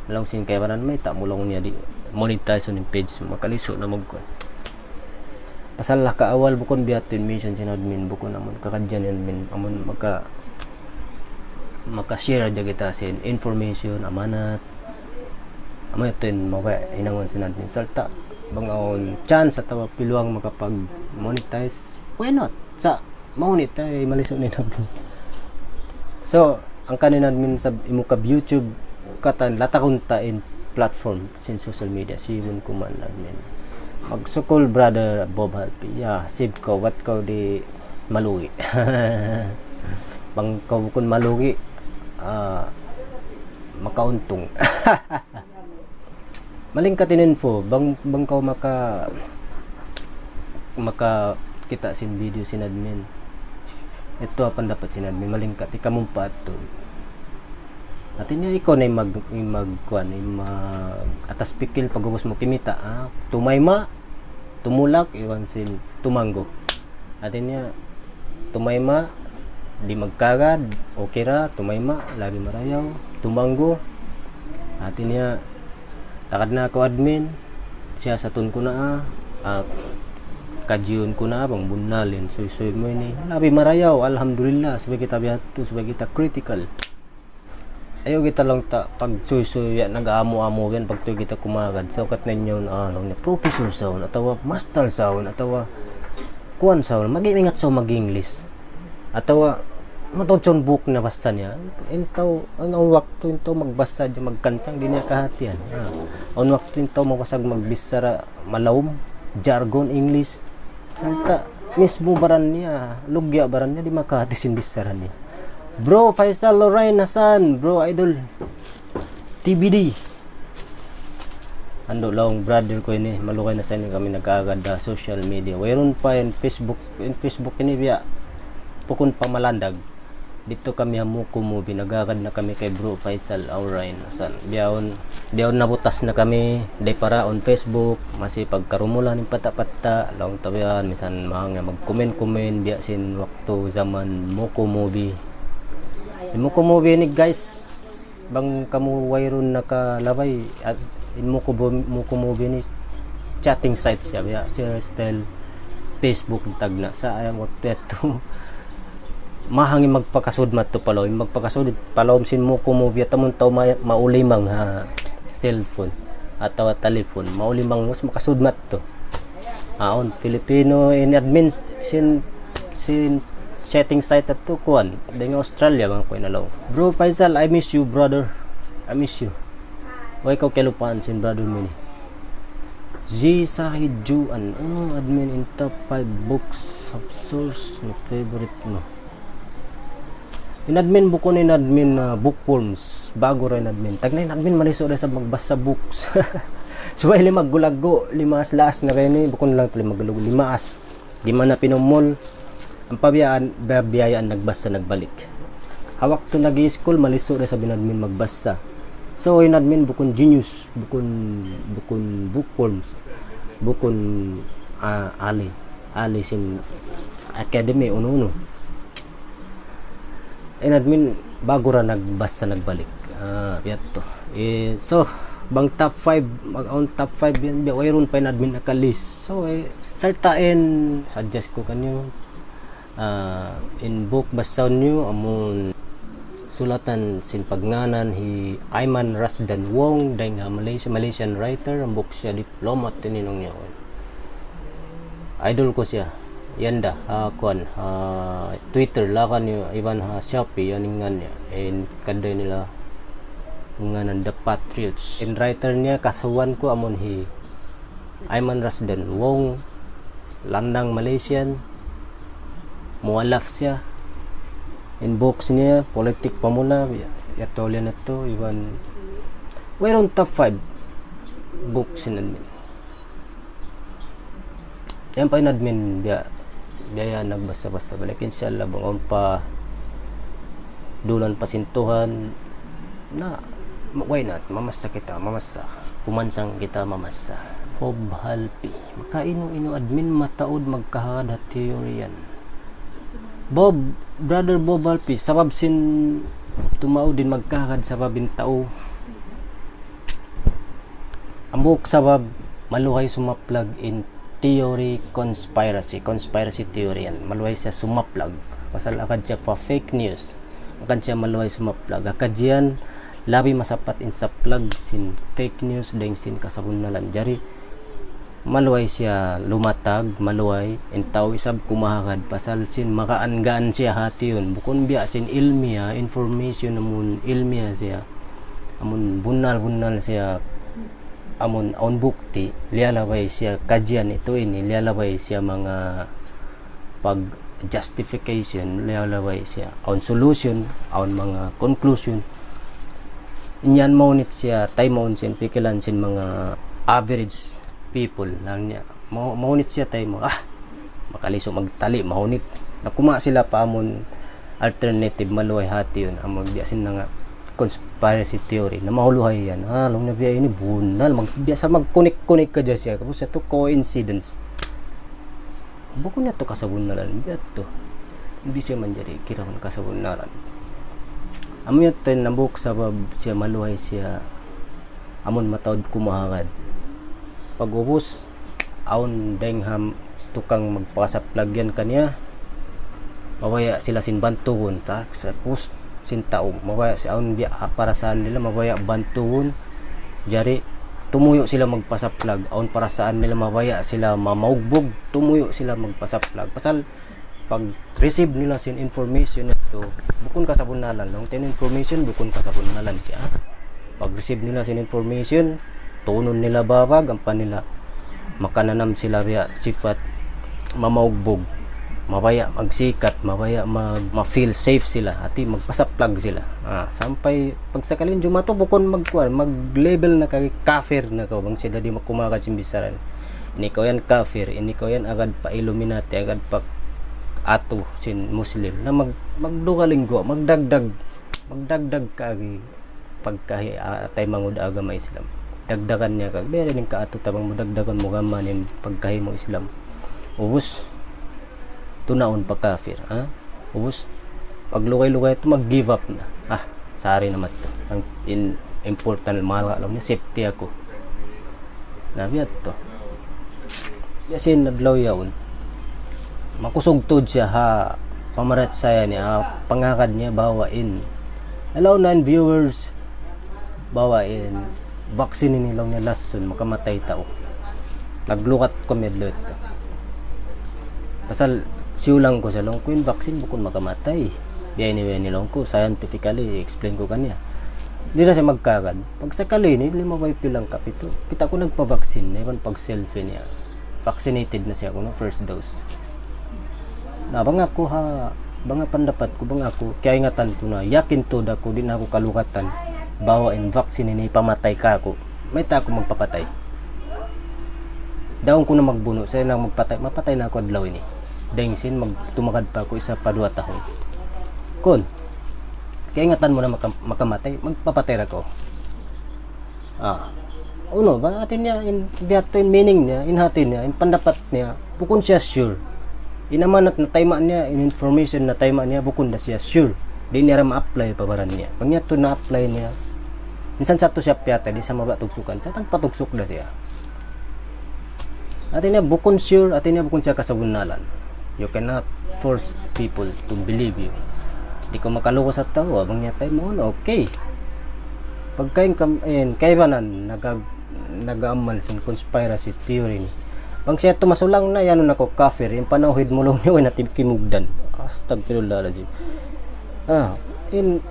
lang sin kaybanan may tamulong niya di monetize on page makalisok na magkuan pasalah ka awal bukon biatin mission sin admin bukon amon kakadyan admin amon maka-share dya kita sin information amanat amo ito yun hinangon sin admin salta bang chance atawa piluang makapag monetize why not sa monetize malisok ni admin so ang kanin admin sa imukab YouTube katan latakunta in platform sin social media siwon kuman admin magsukol Brother Bob Halpi save ko what ko di malugi bang ko kun malugi makauntong maling katinenfo bang ko maka kita sin video sin admin ito apan dapat sin admin maling kat ikamumpa to atin niya ikaw na magkuan atas pikil pagubos mo kimita tumayma tumulak iwan sin tumanggo atin niya tumayma di magkagad, okay ra, tumayma, labi marayaw, tumanggo. Atin niya, takad na ako admin, siya sa tun ko na kajiyon ko na bang bunalin, suy mo ini, labi marayaw, alhamdulillah, subay kita biyato, subay kita critical. Ayaw kita lang pag suy nag-amo-amo yan, pag tuyo kita kumagad, so kat ninyo lang na professor sound, atawa master sound, atawa kuan sound, mag-iingat sa mag-English. Atawa matotson book na basta niya intaw ang wakto intaw magbasa di magkansang di niya kahatian ang wakto intaw mabasag magbisara malawom jargon English salta mismo baran niya lugya baran niya di makahati sin bisara niya. Bro Faisal Lorraine Hasan, bro idol TBD ando lang brother ko ini malukay na sa inyo kami nagkaagad social media wayron pa in Facebook ini biya pukun pamalandag dito kami hamuko mo binagagad na kami kay bro Faisal Lorraine Hasan diyaon nabutas na kami day para on Facebook masih pagkarumulan ng pata-pata lang tabihan misan mga mag-comment biya sin waktu zaman muko movie ni guys bang kamu wayron nakalabay at muko movie ni chatting sites siya biya style Facebook tagna sa ayam waktu ito mahangin magpakasudmat to palaw magpakasud palawom sin mo kumubya tamon taw maulimang cellphone ataw telephone maulimang mas makasudmat to aon Filipino in admin sin setting site at to kuan ding Australia bang ko inalaw. Bro Faisal, I miss you brother, I miss you way ko kelupaan sin brother mo ni Z Sahid Juan admin in top 5 books of source no favorite mo. Inadmin buko ni admin bookworms bago rin admin tag na admin maliso sa magbasa books so ay maggulago limas laas na kayo ni bukon lang tali maggulago limas di man na pinomol ang pabiyaan nagbasa nagbalik hawak to nag-i-school maliso sa binadmin magbasa so inadmin bukon genius bukon bookworms bukon ali sin academy uno admin bago ra nagbasa nagbalik yato so bang top 5 mag-on top 5 yan wayron pa admin naka-list so sartain suggest ko kanyo in book basaon nyo amon sulatan sin pagnganan hi Ayman Rasdan Wong dahil nga Malaysian writer ang book siya diplomat tininong niya idol ko siya yanda Twitter lakan niyo iban Shopee yaningan niya and kanday nila nganan The Patriots in writer niya kasuwan ko amon hi Ayman Rasdan Wong landang Malaysian mualaf siya in books niya politik pamula yatolya na to iban wayron top 5 books in admin yan pa in admin biya nagbasa-basa balik inshallah bangon pa dulan pasintuhan na why not mamasa kita kumansang kita mamasa Bob Halpi makaino admin mataod magkahada theory yan brother Bob Halpi sabab sin tumao din magkahad sababin tao ambok sabab maluhay sumaplag in theory conspiracy theory yan maluhay siya sumaplag pasal akad siya pa fake news akad siya maluhay sumaplag akad yan labi masapat in sa plug sin fake news dahil sin kasabunalan jari maluhay siya lumatag maluhay in tao isab kumahagad pasal sin makaangaan siya hati yun bukon biya sin ilmiya information amun ilmiya siya amun bunal siya amon on bukti lialabay siya kajian ito lialabay siya mga pag justification lialabay siya on solution on mga conclusion inyan maunit siya tay maun sin pikilan sin mga average people lang niya maunit siya tay mo makaliso magtali maunit nakuma sila pa amon alternative maluhay hati yun amon biasin na nga conspiracy theory na mahuluhay yan long na biya ini bunal magbiasa magkunik-kunik ka dyan siya kapos ito coincidence bukon na to kasabunalan biya to Hindi siya man jari kiraman kasabunaran. Amo yun tayo nabuk sabab siya maluhay siya amon matawad kumahagad. Pag ubos, aon dengham tukang magpakasaplagyan kanya, mawaya sila sin bantuhon ta sa pus sin tao, mawaya si aon biya para saan nila mawaya bantuhon jari tumuyo sila magpasaplag, aon para saan nila mawaya sila mamaugbog, tumuyo sila magpasaplag. Pasal pag receive nila sin information ito, bukon ka sa bunalan long tin information, bukon ka sa bunalan siya. Pag receive nila sin information, tunon nila babag ang panila, makananam sila biya sifat mamaugbog, mabaya magsikat, mabaya ma-feel safe sila, ati magpasaplag sila. Sampay pagsakalin jumato bukon mag-level na kay kafir na ka bang sila di makumakat simbisaran. Ini ko yan kafir, ini ko yan agad pa Illuminati, agad pa ato sin Muslim na magdugalinggo, magdagdag kagi pagkahi atay mangud agama Islam. Dagdagan niya kag dere ning kaato tabang mo dagdagan mo gaman ning pagkahi mo Islam. Ubos tunaon pa kafir, ubos paglugay-lugay to mag-give up na. Sari naman to. Ang important mahal lang niya safety ako. Nabiyat to. Yasin nadlaw yaon. Makusugtod siya pamarat saya niya, pangakad niya bawain. Hello 9 viewers. Bawain. Vaccine nilaw niya lason makamatay tao. Naglukat ko medlo ito. Pasal siulang ko sa long queen vaccine bukon makamatay. Biya nilong ko scientifically explain ko kanya. Di na siya magkagad. Pag sakali ni lima way pilang kapito. Kita ko nagpa-vaccine na pag selfie niya. Vaccinated na siya ko no first dose. Bang ako bang pandapat ko bang ako kaya ingatan ko na yakin to dako din ako kalukatan bawain vaccine ni pamatay ka ako may ta ako magpapatay daon ko na magbuno saya na mapatay na ako adlaw ini dengsin magtumakad pa ako isa pa 2 taon kon kaya ingatan mo na makamatay magpapatay ra ko uno ba atin niya in biyato in meaning niya in hatin niya in pandapat niya bukon siya sure inamanat na taymaan niya in information na taymaan niya bukod na siya sure di niya ma-apply pabaran niya pag niya to na-apply niya minsan sa to siya piyata di sa mabatugsukan sa nagpatugsok na siya atin niya bukod sure atin niya bukod siya kasabunalan you cannot force people to believe you di ko makaluko sa tao abang niya tayo mo okay pagkain kaibanan nag-aamal sa conspiracy theory ni bang siya tumasulang na yan ako kafir yung panawid mo lang niya natin kimugdan astagfirullahaladzim in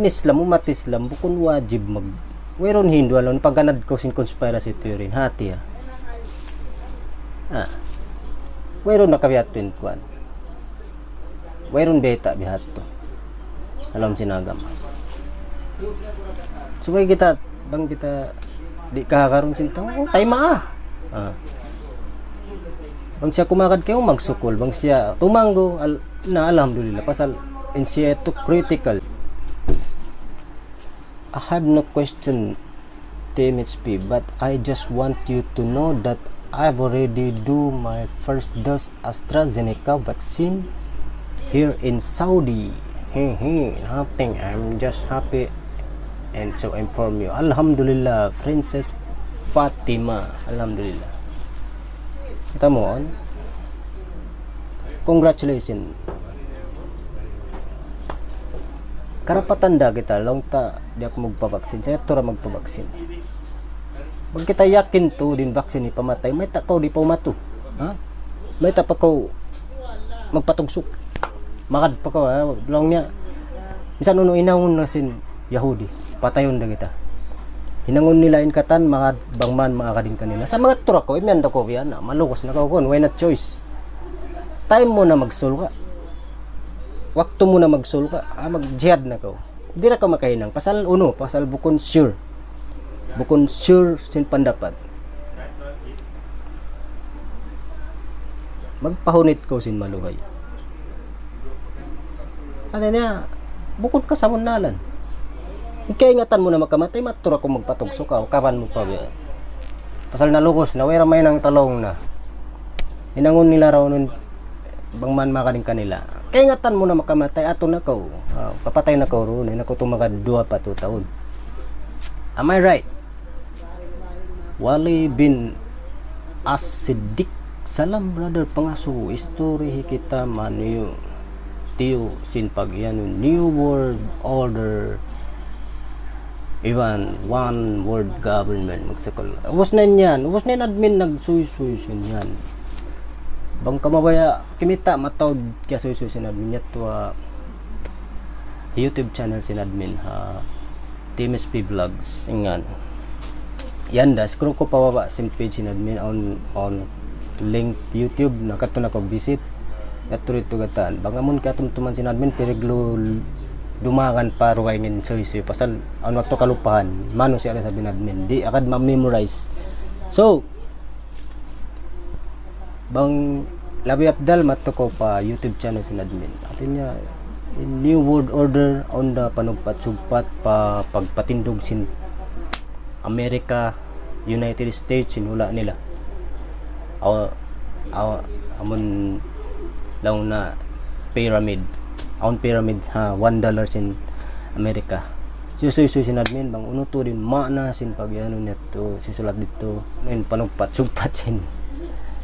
Islam umat Islam bukun wajib whereon Hindu alam pagganad ko sin conspiracy theory hati whereon nakabihat twin kwan whereon beta bihat to alam sinagam subay kita bang kita di kakaroon sin tao tay bang siya kumakad kayo magsukol bang siya tumanggo na alhamdulillah pasal and siya ito critical. I have no question TMHP but I just want you to know that I've already do my first dose AstraZeneca vaccine here in Saudi. Nothing, I'm just happy and so inform you. Alhamdulillah Princess Fatima, alhamdulillah. Kita mo on. Congratulations. Karapatan da kita long ta di ako magpa-vaccine. Saya tura magpa-vaccine. Pag kita yakin to din vaccine ni pamatay, may takaw di pa umato. May ta pa ko magpatugsok. Makad pa ko long niya. Bisan uno inawon na sin Yahudi. Patayon da kita. Hinangon nila in katan mga bangman mga kading kanila sa mga tura ko imyan ko yan malukos na ko why not choice time mo na magsul ka wakto mo na magsul ka mag-jihad na ko di ra ka makahinang pasal bukon sure sin pandapat magpahunit ko sin maluhay ano niya bukod ka sa munalan kaya ingatan mo na makamatay matura ko magpatugsok ka kapan mo pa pasal nalukos na wera may nang talong na inangon nila raw nun bangman makaling kanila kay ngatan mo na makamatay ato na ko papatay na ko ron na ko tumaga 2 pa 2 taon. Am I right? Wali bin Asidik salam brother pangaso story kita manu tiyo sin pag yan new world order even one world government magsakol was na admin nagsuy-suy yan bang kamabaya kimita matawd kaya suy-suy sin admin yato YouTube channel sin admin ha Team SP Vlogs ingan yan da scroll ko pababa sin page sin admin on link YouTube nakato na ko visit ato rito gataan bangamon ka tumtuman sin admin periglo dumakan pa ruway ngin suy-suy pasal ano to kalupahan mano siya sa binadmin di akad ma-memorize so bang labi apdal mato ko pa YouTube channel sin admin atin niya in new world order on the panugpat-sugpat pa pagpatindog sin America United States sinula nila amon lang na pyramid ha $1 sin America susuy sin admin bang uno to din mana sin pagyano neto sisulat dito in panugpat-sugpat sin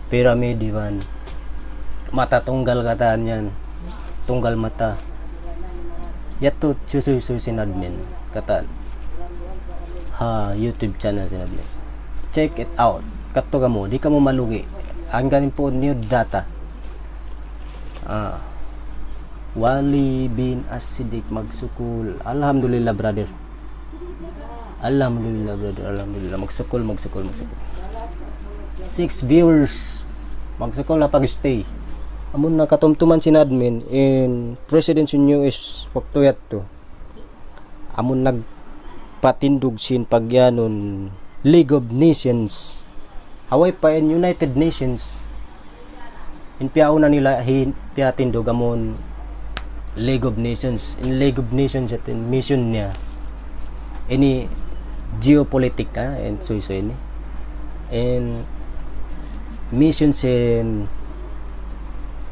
pyramid diban mata tunggal kataan yan tunggal mata yato susuy sin admin kataan ha YouTube channel sin admin check it out kato ka mo di ka mo malugi ang ganin po new data Wali bin Asidik magsukul alhamdulillah brother magsukul 6 viewers magsukul na pag-stay amon nakatumtuman sin admin in president sin US wakto yato amon nagpatindog sin pagyanon League of Nations haway pa in United Nations in piauna nila piatindog amon League of Nations in League of Nations at in mission niya ini geopolitika and so ini and missions in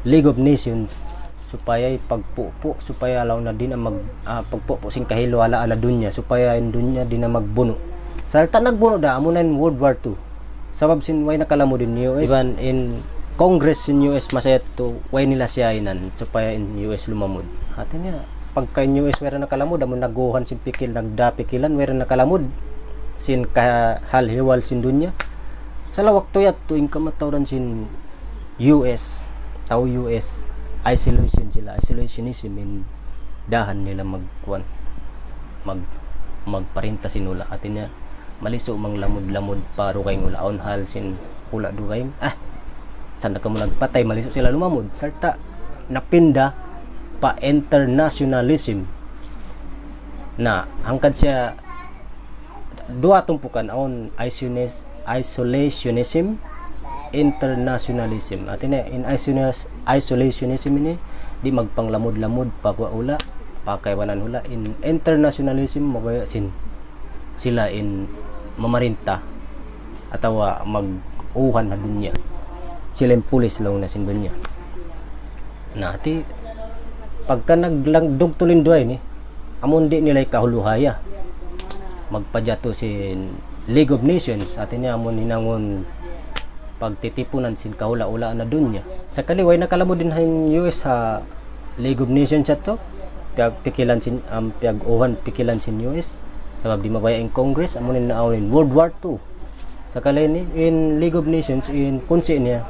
League of Nations supaya pagpupo supaya alaw na din ang pagpupo sing kahilo alaan na dunya supaya in dunya din na magbuno salta nagbuno da amo na in World War II sabab sin way nakalamo din US even in Congress in US masayat to way nila siyainan supaya in US lumamod atin nga pagka in US wera nakalamod amon naguhan sin pikil nagdapikilan wera nakalamod sin kahalhiwal sin dunya sa lawak to yat tuing kamatawran sin US isolationism in dahan nila magparinta sinula atin nga maliso mang lamod paro kay ulaon hal sin ula dugay sanda ka mo nagpatay maliso sila lumamod sarta napinda pa internationalism na hangkad siya duha tumpukan on isolationism internationalism atin in isolationism ini di magpanglamod-lamod pagwaula pakaywanan hula in internationalism magaya sila in mamarinta atawa mag-uhan na dunya sila yung pulis lang na sindunya na ati pagka naglangdog tulindoy ni amon di nila kahuluhaya magpadyato sin League of Nations atin niya amon hinangon pagtitipunan sin kahula-ula na dunya sa kaliway nakalamo din ang US sa League of Nations to pikilan sin pikilan sin US sabab di mabaya in Congress amon in World War II sa kalay ni in League of Nations in kunsi niya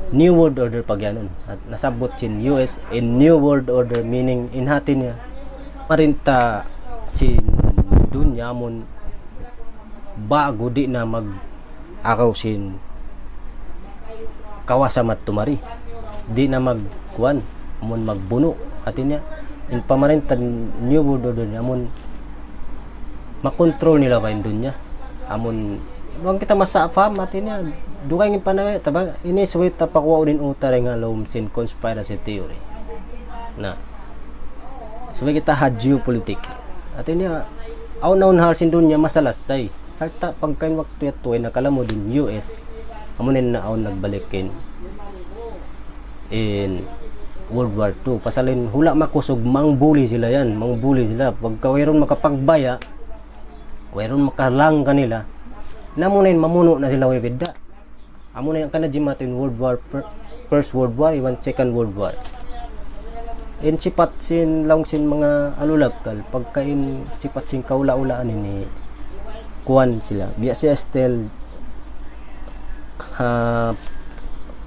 New World Order pagyanon at nasabot sin US in New World Order meaning in hatin niya marinta sin dunya mon bago di na mag akaw sin kawasamat tumari di na magkuan mon magbuno atin niya in pamarinta New World Order niya mon makontrol nila kain dunya amon wag kita masafam atin niya dugay ng panaway tabang ini suwit tapakwa din utare nga lom sin conspiracy theory na suway kita ha geopolitik atin niya aw naun hal sin dunya masalas say sarta pagkain waktu yato ay nakalamo din US amunin na aw nagbalikin in World War II. Pasalin hula makusog, mangbuli sila yan, mangbuli sila. Pagka wayron makapagbaya, wayron makalang kanila, namunayin mamuno na sila wibida. Amo na yung kanadjimat in World War First World War, even Second World War. In sipat sin lang sin mga alulagkal, pagka in sipat sin kaula-ulaan ni kuwan sila. Biya siya still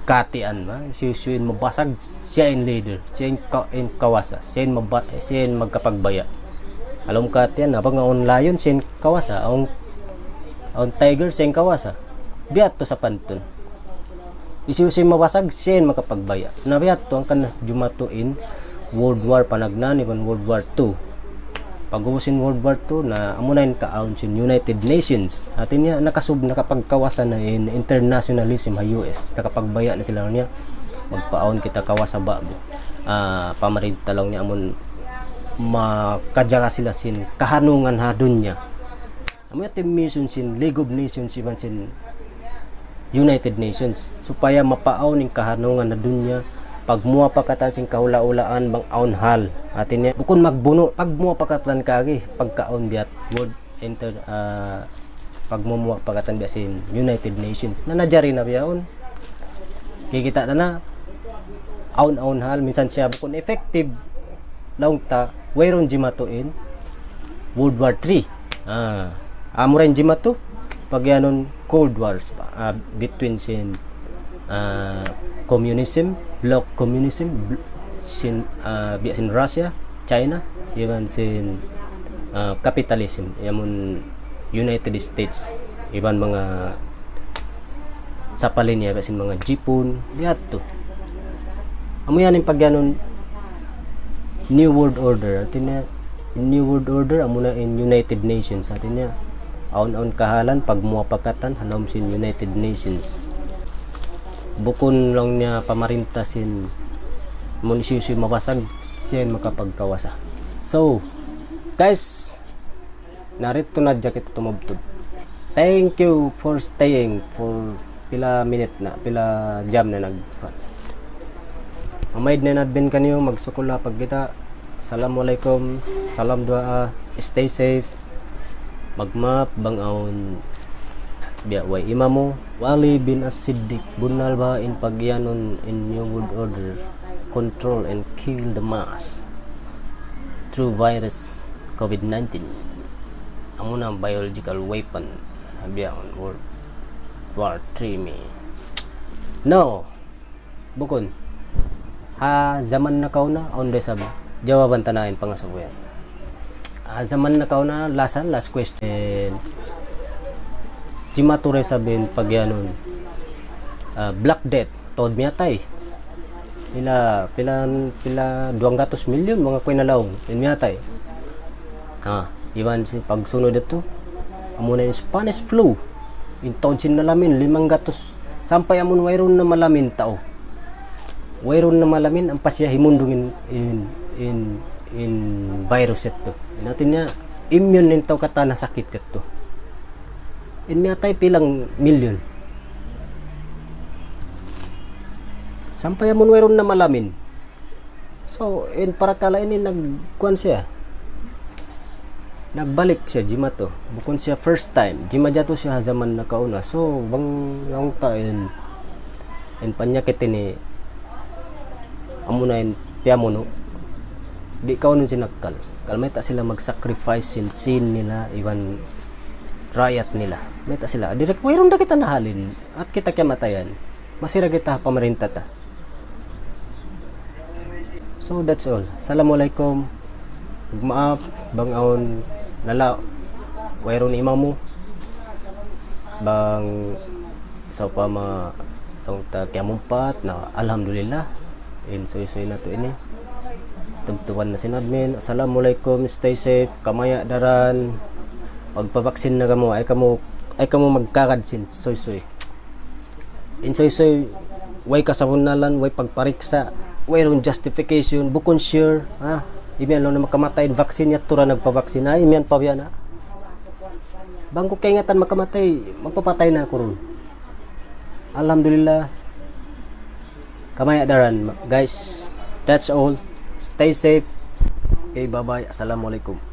katian ba? Siya mabasag, siya in leader, siya in kawasa, siya in magkapagbaya. Alam katian, napag nga on lion, siya in kawasa, on tiger, siya in kawasa. Biya to sa panton. Isi mabasag, siya in makapagbaya. Nabiya to ang kanas jumato in World War panagnani pan World War II. Pag-ubusin World War II na amunayin ka-aun sin United Nations. Atin niya nakapagkawasan na in internationalism ha US. Nakapagbaya na sila niya. Magpaon kita kawasa ba. Pamarin talong niya amon makadyaga sila sin kahanungan ha dunya. Amuya team mission sin League of Nations iban sin United Nations supaya mapaon ning kahanungan na dunya. Pag muwa pakatan sing kahula-ulaan bang aon hal atin niya bukon magbuno pag muwa pakatan kagi pagkaon biat world pag muwa pakatan biat sin United Nations na najari na biyaon kikita na aon hal minsan siya bukon effective laung ta wayron jimato in World War 3 amuren jimato pag yanon Cold Wars between sin communism, bloc communism sin biya sin Russia, China, iban sin capitalism, yamun United States, iban mga sapalin niya sin mga Jipon, biya to. Amo yan yung pagyanon New World Order, atin niya New World Order amo na in United Nations, atin niya aon kahalan pag muapakatan hanom sin United Nations. Bukon lang niya pamarintasin munisyo mabasag siya makapagkawasa. So guys, narito na dya kita tumabtod. Thank you for staying for pila minute na pila jam na nag amayd na nadbin kanyo magsukula pag kita. Assalamualaikum, salam doa, stay safe, magmap bangaon biya way imamo Wali bin As-Siddiq bunal ba in pagyanon in New World Order, control and kill the mass through virus COVID-19. Amo na biological weapon biya on World War 3 me. No bukon zaman na kauna on de sabi jawaban tanahin pangasabuyan. Zaman na kauna last question. Jimature sabihin pag yanon Black Death tod miyatay pila 200 milyon mga kuinalaw in miyatay iban si pagsunod ito amo na yung Spanish flu in tod sin nalamin 500 sampay amon wayron na malamin tao wayron na malamin ang pasya himundong in virus ito natin niya immune nintaw kata na sakit ito inmiyatay pilang milyon sampay amon wayron na malamin. So in para kala ini nagkuan siya nagbalik siya jimato bukon siya first time jimajato siya zaman na kauna. So bang lang ta in panyakit ini amunain piamono di kaunon sinakal kalmay ta sila mag-sacrifice sin nila iwan riot nila meta sila direk wayron da kita nahalin at kita kamatayan masira kita pamarinta ta. So that's all. Assalamualaikum, maaf bangaon lala wayron imamo bang sa pa ma tong ta kiamumpat na alhamdulillah in soy na to ini tugtuwan na sin admin. Assalamualaikum, stay safe, kamaya daran pagpavaksin na kamo ay kamo magkakadsin soy in soy way kasabunalan way pagpariksa way ron justification bukon sure imian lang na makamatay vaccine yat tura nagpavaksin imian pa biya na bangko kay ngatan makamatay magpapatay na ako ron. Alhamdulillah Kamay daran guys. That's all. Stay safe. Okay, bye bye. Assalamualaikum.